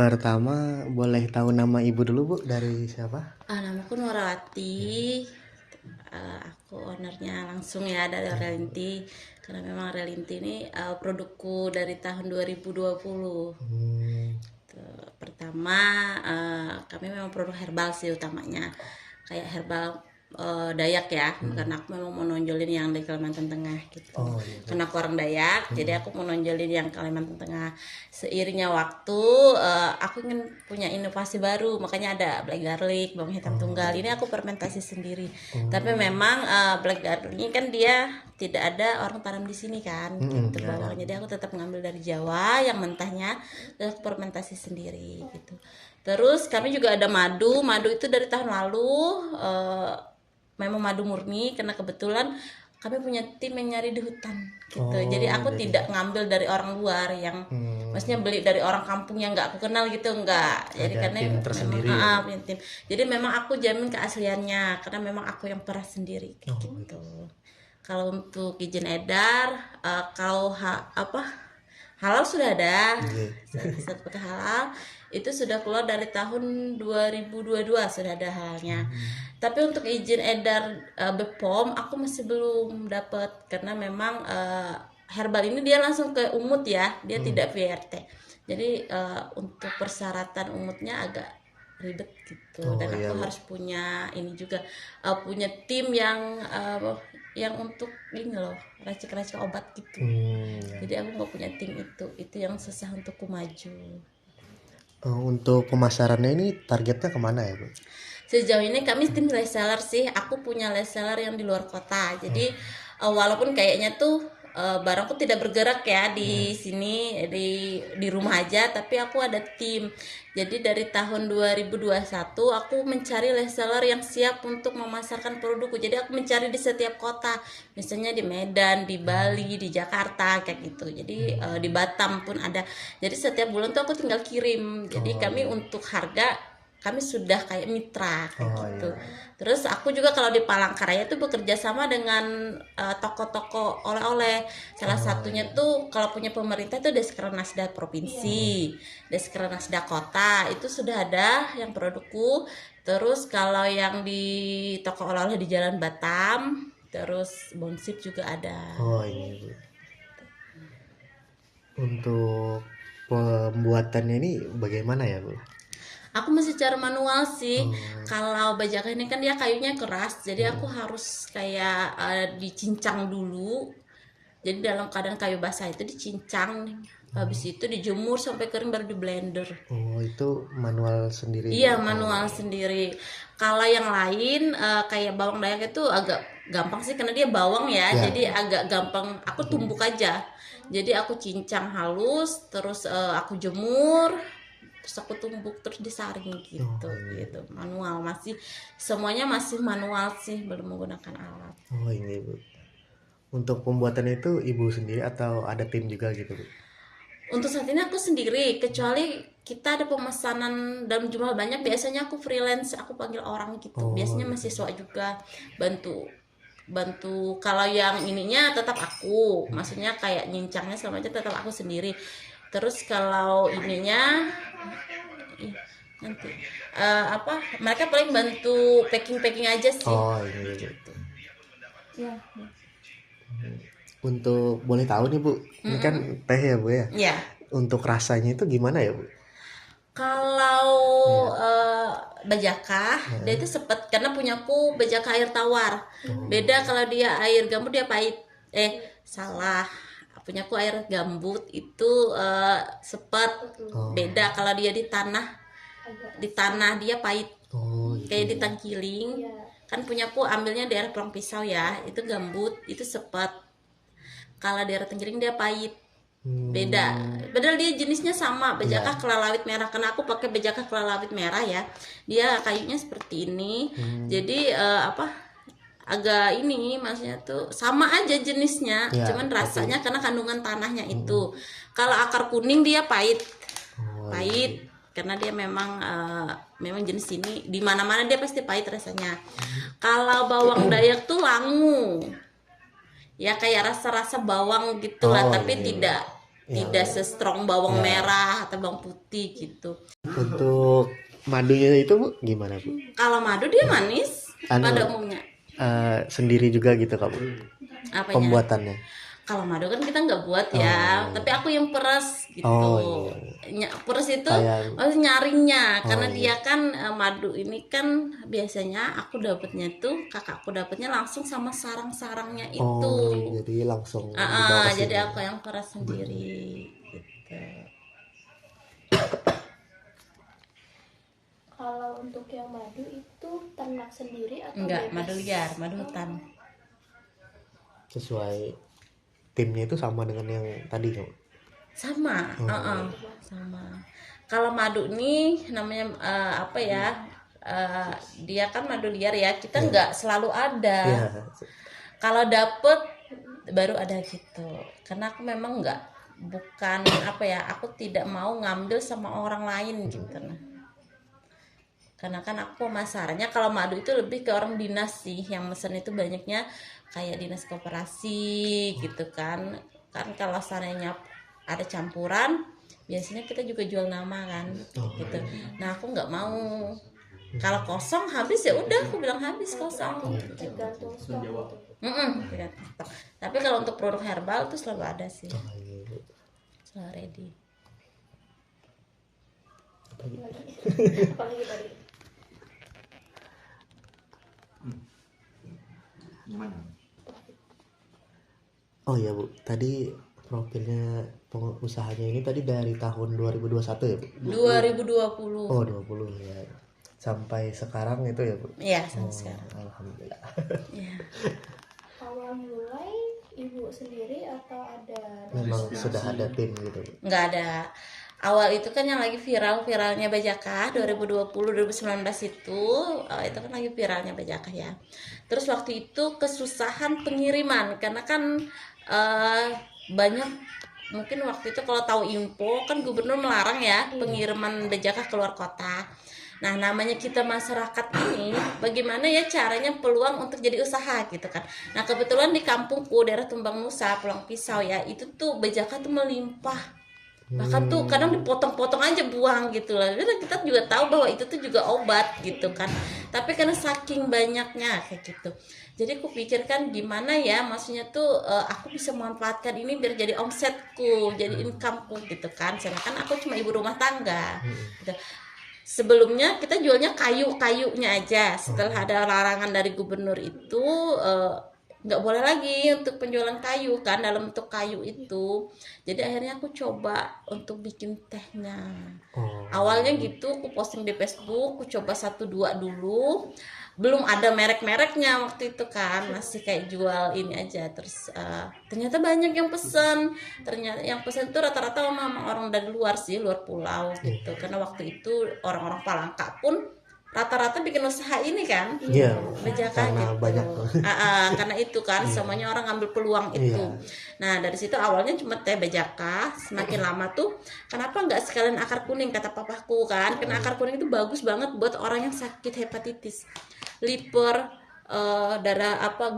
Pertama boleh tahu nama ibu dulu Bu, dari siapa? Namaku Nurawati. Aku ownernya langsung ya dari Relinti, karena memang Relinti ini produkku dari tahun 2020. Pertama, kami memang produk herbal sih utamanya, kayak herbal Dayak ya, karena aku memang mau nonjolin yang dari Kalimantan Tengah gitu. Oh iya. Karena aku orang Dayak, jadi aku mau nonjolin yang Kalimantan Tengah. Seiringnya waktu, aku ingin punya inovasi baru, makanya ada black garlic, bawang hitam tunggal. Ini aku fermentasi sendiri. Tapi memang black garlic ini kan dia tidak ada orang tanam di sini kan, gitu bawang. Jadi aku tetap ngambil dari Jawa yang mentahnya, dan aku fermentasi sendiri gitu. Terus kami juga ada madu itu dari tahun lalu. Memang madu murni, karena kebetulan kami punya tim yang nyari di hutan gitu. Jadi aku tidak ngambil dari orang luar yang maksudnya beli dari orang kampung yang nggak aku kenal gitu, enggak. Jadi Ada karena tim memang tersendiri ya? punya tim. Jadi memang aku jamin keasliannya karena memang aku yang perah sendiri kayak gitu. Kalau untuk izin edar, kalau halal sudah ada. Sertifikat halal itu sudah keluar dari tahun 2022, sudah ada halalnya. Tapi untuk izin edar BPOM aku masih belum dapat, karena memang herbal ini dia langsung ke umut ya, dia tidak VRT. Jadi untuk persyaratan umutnya agak ribet gitu. Dan aku harus punya ini juga, punya tim yang untuk ini loh, racik-racik obat gitu. Jadi aku nggak punya tim itu yang susah untuk ku maju. Untuk pemasarannya ini targetnya kemana ya Bu? Sejauh ini kami tim reseller sih. Aku punya reseller yang di luar kota. Jadi walaupun kayaknya tuh barangku tidak bergerak ya di sini, di rumah aja, tapi aku ada tim. Jadi dari tahun 2021 aku mencari reseller yang siap untuk memasarkan produkku. Jadi aku mencari di setiap kota, misalnya di Medan, di Bali, di Jakarta kayak gitu. Jadi di Batam pun ada. Jadi setiap bulan tuh aku tinggal kirim. Jadi kami untuk harga kami sudah kayak mitra kayak gitu. Terus aku juga kalau di Palangkaraya itu bekerja sama dengan toko-toko oleh-oleh. Salah satunya tuh kalau punya pemerintah itu Deskrernasda provinsi, Deskrernasda kota, itu sudah ada yang produkku. Terus kalau yang di toko oleh-oleh di Jalan Batam, terus Bonsip juga ada. Oh iya Bu. Untuk pembuatannya ini bagaimana ya Bu? Aku masih cara manual sih. Kalau bajak ini kan dia kayunya keras, jadi aku harus kayak dicincang dulu. Jadi dalam keadaan kayu basah itu dicincang, habis itu dijemur sampai kering baru di blender. Oh itu manual sendiri? Iya, manual sendiri. Kalau yang lain kayak bawang dayak itu agak gampang sih, karena dia bawang ya, jadi agak gampang. Aku tumbuk aja. Jadi aku cincang halus, terus aku jemur, terus aku tumbuk, terus disaring gitu. Gitu manual, masih semuanya masih manual sih, belum menggunakan alat. Oh ini Bu. Untuk pembuatan itu ibu sendiri atau ada tim juga gitu Bu? Untuk saat ini aku sendiri, kecuali kita ada pemesanan dalam jumlah banyak, biasanya aku freelance, aku panggil orang gitu. Biasanya mahasiswa juga bantu. Kalau yang ininya tetap aku, maksudnya kayak nyincangnya selama aja tetap aku sendiri. Terus kalau ininya nanti mereka paling bantu packing aja sih. Oh ini gitu ya. Untuk boleh tahu nih Bu, ini kan teh ya Bu ya? Ya, Untuk rasanya itu gimana ya Bu? kalau bajaka dia itu sepet, karena punyaku bajaka air tawar. Beda kalau dia air gambut, dia pahit. Salah, punyaku air gambut itu sepet. Beda kalau dia di tanah dia pahit. Kayak di Tangkiling kan punyaku ambilnya daerah Pulang Pisau ya, itu gambut, itu sepet. Kalau daerah Tangkiling dia pahit. Beda, padahal dia jenisnya sama, bajaka kelalawit merah, karena aku pakai bajaka kelalawit merah ya, dia kayunya seperti ini. Jadi agak ini maksudnya tuh sama aja jenisnya, cuman rasanya karena kandungan tanahnya itu. Kalau akar kuning dia pahit, karena dia memang jenis ini di mana-mana dia pasti pahit rasanya. Kalau bawang dayak tuh langu, ya kayak rasa-rasa bawang gitulah, tapi tidak tidak se-strong bawang merah atau bawang putih gitu. Untuk madunya itu Bu gimana Bu? Kalau madu dia manis pada umumnya. Sendiri juga gitu Kak Bu Apanya? pembuatannya? Kalau madu kan kita nggak buat ya, tapi aku yang peres gitu. Oh, Peres itu Kayak- nyaringnya, karena dia kan madu ini kan biasanya aku dapetnya tuh kakakku dapetnya langsung sama sarang-sarangnya itu. Jadi langsung dibawa ke Jadi sini. aku yang peres sendiri gitu. Kalau untuk yang madu itu ternak sendiri atau Enggak, bebas? madu liar, madu hutan. Sesuai timnya itu sama dengan yang tadi kan? Sama, sama. Kalau madu nih namanya apa ya? Dia kan madu liar ya. Kita nggak selalu ada. Iya. Kalau dapet baru ada gitu. Karena aku memang bukan apa ya? Aku tidak mau ngambil sama orang lain gitu. Karena kan aku pemasarannya kalau madu itu lebih ke orang dinas sih, yang mesen itu banyaknya kayak dinas koperasi gitu kan. Kan kalau seandainya ada campuran, biasanya kita juga jual nama kan gitu. Nah aku nggak mau, kalau kosong habis ya udah, aku bilang habis kosong gitu. Tergantung stok gitu. Tergantung stok. Tapi kalau untuk produk herbal tuh selalu ada sih, selalu ready. Apalagi tadi. Oh iya Bu, tadi profilnya usahanya ini tadi dari tahun 2021 ya Bu? 2020. Oh 20 ya. Sampai sekarang itu ya Bu? Iya, sampai sekarang. Alhamdulillah. Iya. Awal mulai ibu sendiri atau ada? Memang sudah ada tim gitu Bu? Nggak ada. Awal itu kan yang lagi viralnya Bajaka 2020-2019 itu kan lagi viralnya Bajaka ya. Terus waktu itu kesusahan pengiriman karena kan banyak, mungkin waktu itu kalau tahu info kan gubernur melarang ya pengiriman Bajaka keluar kota. Nah namanya kita masyarakat ini bagaimana ya caranya peluang untuk jadi usaha gitu kan. Nah kebetulan di kampungku daerah Tumbang Nusa Pulang Pisau ya, itu tuh Bajaka tuh melimpah. Bahkan tuh kadang dipotong-potong aja buang gitu lah. Karena kita juga tahu bahwa itu tuh juga obat gitu kan. Tapi karena saking banyaknya kayak gitu. Jadi aku pikirkan gimana ya, maksudnya tuh aku bisa memanfaatkan ini biar jadi omsetku, jadi incomeku gitu kan. Sedangkan aku cuma ibu rumah tangga. Gitu. Sebelumnya kita jualnya kayu-kayunya aja. Setelah ada larangan dari gubernur itu nggak boleh lagi untuk penjualan kayu kan dalam bentuk kayu itu. Jadi akhirnya aku coba untuk bikin tehnya. Awalnya gitu aku posting di Facebook, aku coba 1-2 dulu. Belum ada merek-mereknya waktu itu kan, masih kayak jual ini aja. Terus ternyata banyak yang pesen. Ternyata yang pesen tuh rata-rata memang orang dari luar sih, luar pulau gitu. Karena waktu itu orang-orang Palangka pun rata-rata bikin usaha ini kan. Iya. Bajaka Karena gitu. banyak. Karena itu kan semuanya orang ngambil peluang itu. Nah dari situ awalnya cuma teh Bajaka. Semakin lama tuh kenapa nggak sekalian akar kuning kata papaku kan. Karena akar kuning itu bagus banget buat orang yang sakit hepatitis, liver,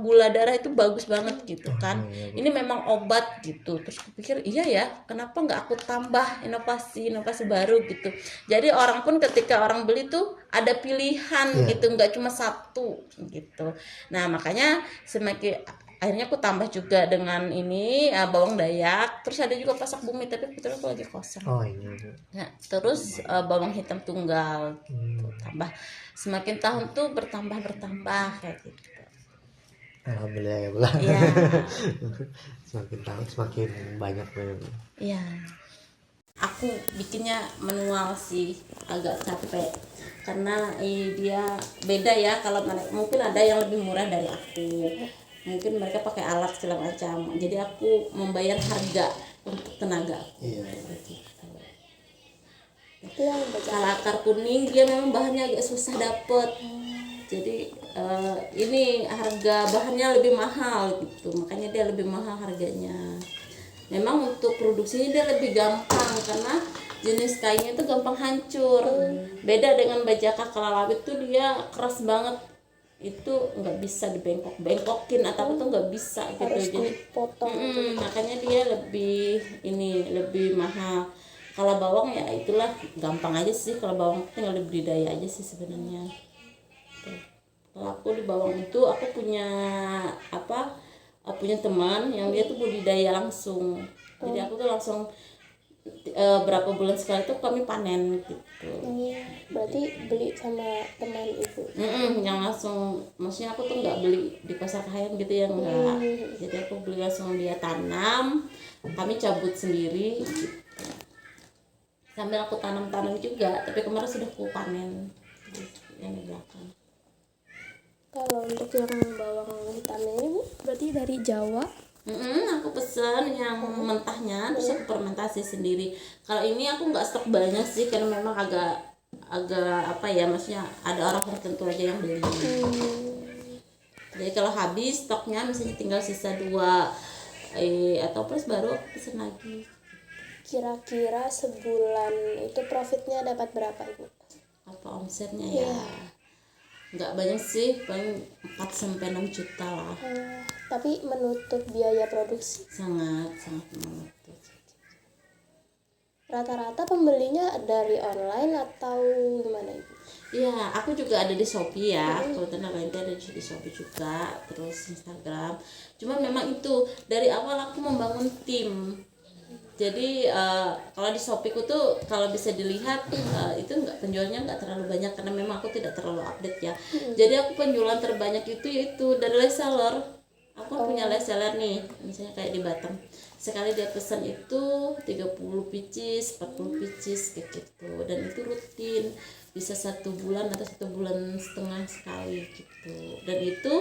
gula darah itu bagus banget gitu kan. Ini memang obat gitu. Terus aku pikir iya ya, kenapa nggak aku tambah inovasi baru gitu. Jadi orang pun ketika orang beli tuh ada pilihan gitu, nggak cuma satu gitu. Nah makanya akhirnya aku tambah juga dengan ini bawang dayak. Terus ada juga pasak bumi, tapi kebetulan aku lagi kosong. Oh iya. Nah, terus bawang hitam tunggal gitu. Tambah semakin tahun tuh bertambah kayak gitu. Alhamdulillah ya Bu. Iya. Semakin tahun semakin banyak ya Bu. Iya. Aku bikinnya manual sih, agak capek karena dia beda ya. Kalau mungkin ada yang lebih murah dari aku, mungkin mereka pakai alat segala macam. Jadi aku membayar harga untuk tenaga. Iya. Itu yang Kalau akar kuning dia memang bahannya agak susah dapet. Jadi ini harga bahannya lebih mahal gitu, makanya dia lebih mahal harganya. Memang untuk produksinya dia lebih gampang karena jenis kayunya itu gampang hancur. Beda dengan Bajaka Kelalawit tuh dia keras banget itu nggak bisa dibengkok-bengkokin atau apa tuh nggak bisa gitu. Harus Jadi dipotong. makanya dia lebih mahal. Kalau bawang ya itulah gampang aja sih, kalau bawang tinggal dibudidaya aja sih sebenarnya. Tuh. Kalau aku di bawang itu aku punya apa? Punya teman yang dia tuh budidaya langsung. Jadi aku tuh langsung berapa bulan sekali tuh kami panen gitu. Berarti beli sama teman ibu. Yang langsung, maksudnya aku tuh nggak beli di pasar kahayan gitu ya, enggak. Jadi aku beli langsung dia tanam, kami cabut sendiri gitu. Sambil aku tanam juga, tapi kemarin sudah aku panen yang di belakang. Kalau untuk yang bawang hitamnya ini Bu, berarti dari Jawa. Aku pesen yang mentahnya, terus aku fermentasi sendiri. Kalau ini aku nggak stok banyak sih, karena memang agak apa ya, maksudnya ada orang tertentu aja yang beli. Jadi kalau habis stoknya misalnya tinggal sisa 2 atau plus baru aku pesen lagi. Kira-kira sebulan itu profitnya dapat berapa Ibu? Apa omsetnya ya? Nggak banyak sih, paling 4-6 juta lah. Tapi menutup biaya produksi. Sangat menutup. Rata-rata pembelinya dari online atau gimana Ibu? Iya, aku juga ada di Shopee ya. Kebetulan aku ada di Shopee juga, terus Instagram. Cuma memang itu dari awal aku membangun tim. Jadi kalau di Shopee ku tuh kalau bisa dilihat itu penjualnya nggak terlalu banyak karena memang aku tidak terlalu update ya. Jadi aku penjualan terbanyak itu yaitu dari reseller. Aku punya reseller nih, misalnya kayak di Batam. Sekali dia pesan itu 30 pieces, 40 pieces kayak gitu. Dan itu rutin, bisa 1 bulan atau 1,5 bulan sekali gitu. Dan itu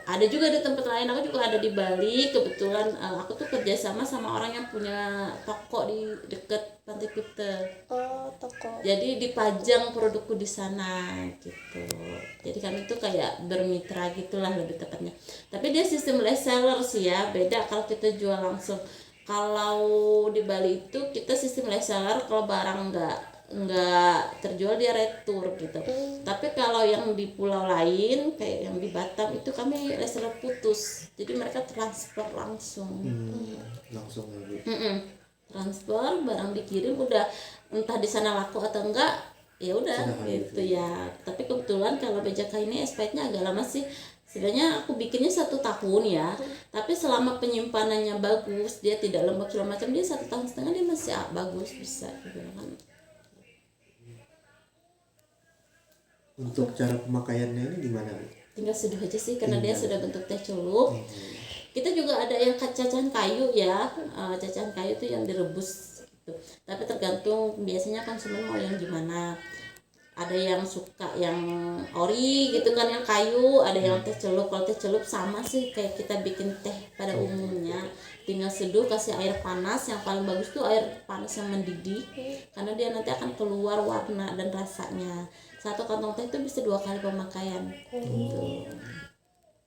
ada juga di tempat lain. Aku juga ada di Bali. Kebetulan aku tuh kerjasama sama orang yang punya toko di dekat Pantai Kuta. Toko. Jadi dipajang produkku di sana gitu. Jadi kami tuh kayak bermitra gitulah lebih tepatnya. Tapi dia sistem reseller sih ya, beda kalau kita jual langsung. Kalau di Bali itu kita sistem reseller, kalau barang nggak terjual dia retur gitu. Tapi kalau yang di pulau lain kayak yang di Batam itu kami reseller putus, jadi mereka transfer langsung. Langsung ya Bu. Transfer, barang dikirim, udah entah di sana laku atau enggak ya udah gitu ya. Tapi kebetulan kalau BJK ini expirednya agak lama sih. Sebenarnya aku bikinnya 1 tahun ya, tapi selama penyimpanannya bagus, dia tidak lembab segala macam, dia 1,5 tahun dia masih bagus, bisa digunakan. Untuk cara pemakaiannya ini gimana Bu? Tinggal seduh aja sih, karena dia sudah bentuk teh celup. Kita juga ada yang cacahan kayu ya, cacahan kayu itu yang direbus gitu. Tapi tergantung biasanya konsumen mau yang gimana. Ada yang suka yang ori gitu kan, yang kayu, ada yang teh celup. Kalau teh celup sama sih kayak kita bikin teh pada umumnya, tinggal seduh, kasih air panas. Yang paling bagus tuh air panas yang mendidih, karena dia nanti akan keluar warna dan rasanya. 1 kantong teh itu bisa 2 kali pemakaian gitu.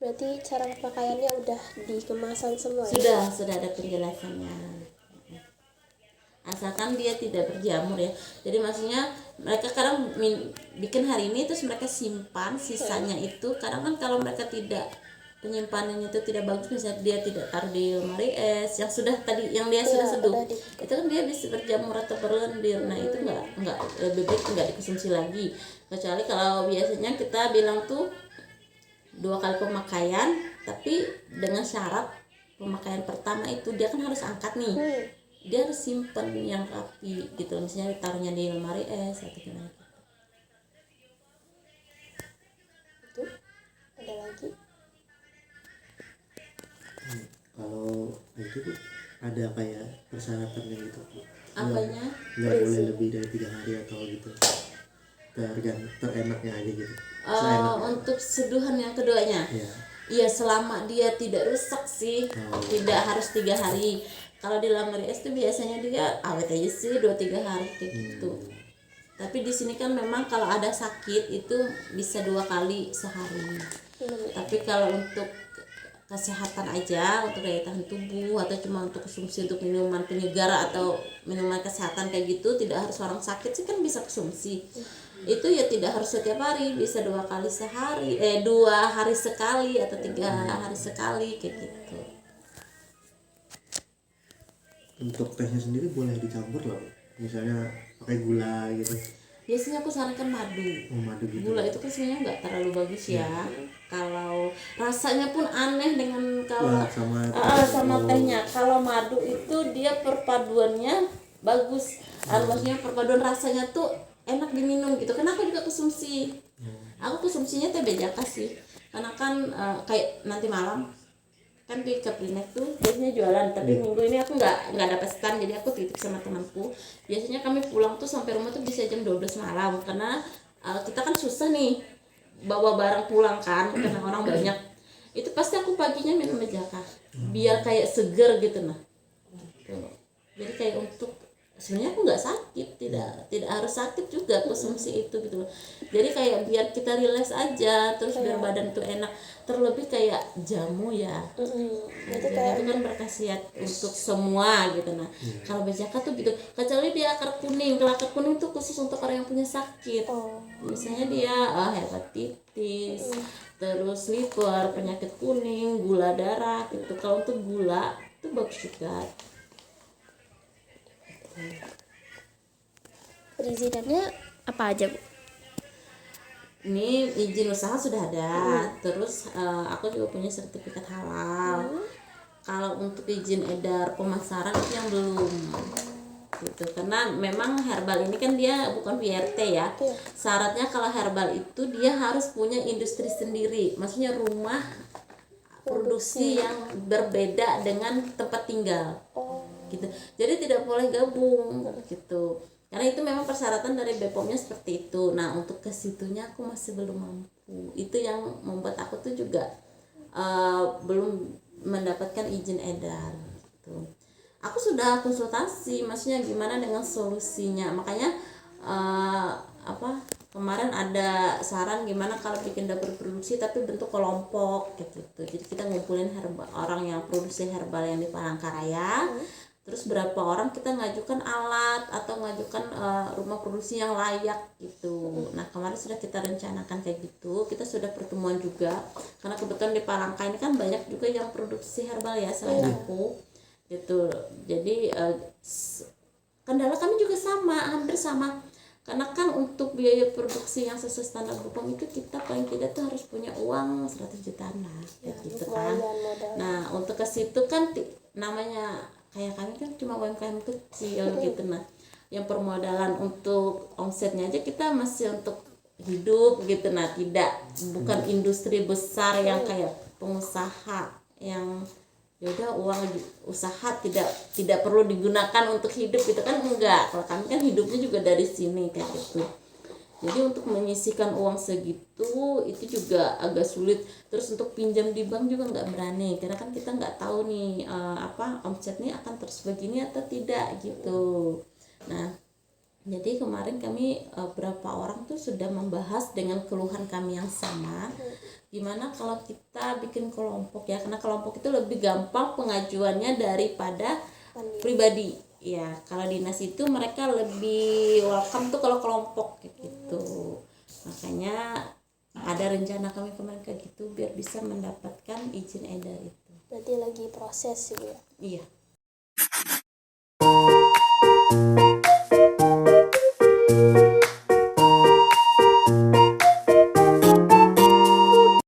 Berarti cara pemakaiannya udah di kemasan semua ya? Sudah ada penjelasannya. Asalkan dia tidak berjamur ya. Jadi maksudnya mereka kadang bikin hari ini terus mereka simpan sisanya itu. Kadang kan kalau mereka tidak, penyimpanannya itu tidak bagus, misalnya dia tidak taruh di lemari es yang sudah tadi yang dia sudah seduh, itu kan dia bisa berjamur atau berlendir. Nah itu nggak lebih baik nggak dikonsumsi lagi, kecuali kalau biasanya kita bilang tuh 2 kali pemakaian, tapi dengan syarat pemakaian pertama itu dia kan harus angkat nih, dia harus simpen yang rapi gitu, misalnya ditaruhnya di lemari es atau gimana gitu. Itu ada lagi. Kalau itu tuh ada kayak persyaratannya gitu Bu? Apanya? Nggak boleh lebih dari 3 hari atau gitu, terenaknya aja gitu. Untuk seduhan yang keduanya, iya selama dia tidak rusak sih, tidak harus 3 hari. Kalau di lemari es tuh biasanya dia awet aja sih 2-3 hari kayak gitu. Tapi di sini kan memang kalau ada sakit itu bisa 2 kali sehari. Tapi kalau untuk kesehatan aja, untuk daya tahan tubuh atau cuma untuk konsumsi untuk minuman penyegar atau minuman kesehatan kayak gitu, tidak harus orang sakit sih kan bisa konsumsi. itu ya tidak harus setiap hari, bisa 2 hari sekali atau 3 hari sekali kayak gitu. Untuk tehnya sendiri boleh dicampur loh, misalnya pakai gula gitu. Biasanya aku sarankan madu. Madu gitu. Gula itu kan sebenarnya nggak terlalu bagus ya. Kalau rasanya pun aneh dengan kalau sama tehnya. Kalau madu itu dia perpaduannya bagus. Maksudnya perpaduan rasanya tuh enak diminum gitu. Karena aku juga konsumsi. Aku konsumsinya teh bejaka sih. Karena kan kayak nanti malam kan di Kaprinek tuh biasanya jualan, tapi minggu ini aku nggak dapat stand, jadi aku titip sama temanku. Biasanya kami pulang tuh sampai rumah tuh bisa jam 12 malam, karena kita kan susah nih bawa barang pulang kan, karena orang banyak. Itu pasti aku paginya minum bejaka biar kayak seger gitu. Nah tuh. Jadi kayak untuk sebenarnya aku nggak sakit, tidak harus sakit juga konsumsi itu gitu loh. Jadi kayak biar kita relax aja, terus biar badan tuh enak. Terlebih kayak jamu ya, Jadi jamu itu kan berkhasiat untuk semua gitu. Nah kalau bejaka tuh gitu, kecuali dia akar kuning. Kalau akar kuning tuh khusus untuk orang yang punya sakit. Misalnya dia hepatitis, terus liver, penyakit kuning, gula darah gitu. Kalau untuk gula itu bagus juga. perizinannya apa aja, Bu? Ini izin usaha sudah ada, terus aku juga punya sertifikat halal. Kalau untuk izin edar pemasaran itu yang belum gitu, karena memang herbal ini kan dia bukan VRT ya. Syaratnya kalau herbal itu dia harus punya industri sendiri, maksudnya rumah produksi yang berbeda dengan tempat tinggal gitu. Jadi tidak boleh gabung gitu. Karena itu memang persyaratan dari BPOM-nya seperti itu. Nah, untuk ke situnya aku masih belum mampu. Itu yang membuat aku tuh juga belum mendapatkan izin edar gitu. Aku sudah konsultasi, maksudnya gimana dengan solusinya. Makanya kemarin ada saran gimana kalau bikin dapur produksi tapi bentuk kelompok gitu. Jadi kita ngumpulin orang yang produksi herbal yang di Palangkaraya. Terus berapa orang kita ngajukan alat atau ngajukan rumah produksi yang layak gitu. Nah kemarin sudah kita rencanakan kayak gitu. Kita sudah pertemuan juga, karena kebetulan di Palangka ini kan banyak juga yang produksi herbal ya selain aku gitu. Jadi kendala kami juga sama, hampir sama. Karena kan untuk biaya produksi yang sesuai standar BPOM itu kita paling tidak tuh harus punya uang 100 jutaan lah gitu kan. Nah untuk ke situ kan namanya kayak kami kan cuma UMKM kecil gitu. Nah yang permodalan untuk omsetnya aja kita masih untuk hidup gitu. Nah bukan industri besar yang kayak pengusaha yang yaudah uang usaha tidak perlu digunakan untuk hidup gitu kan, enggak. Kalau kami kan hidupnya juga dari sini kayak gitu. Jadi untuk menyisihkan uang segitu itu juga agak sulit. Terus untuk pinjam di bank juga nggak berani, karena kan kita nggak tahu nih omsetnya akan terus begini atau tidak gitu. Nah jadi kemarin kami berapa orang tuh sudah membahas dengan keluhan kami yang sama. Gimana kalau kita bikin kelompok ya, karena kelompok itu lebih gampang pengajuannya daripada pribadi ya. Kalau dinas itu mereka lebih welcome tuh kalau kelompok gitu. Makanya ada rencana kami kemarin kayak gitu biar bisa mendapatkan izin edar itu. Berarti lagi proses gitu ya? Iya.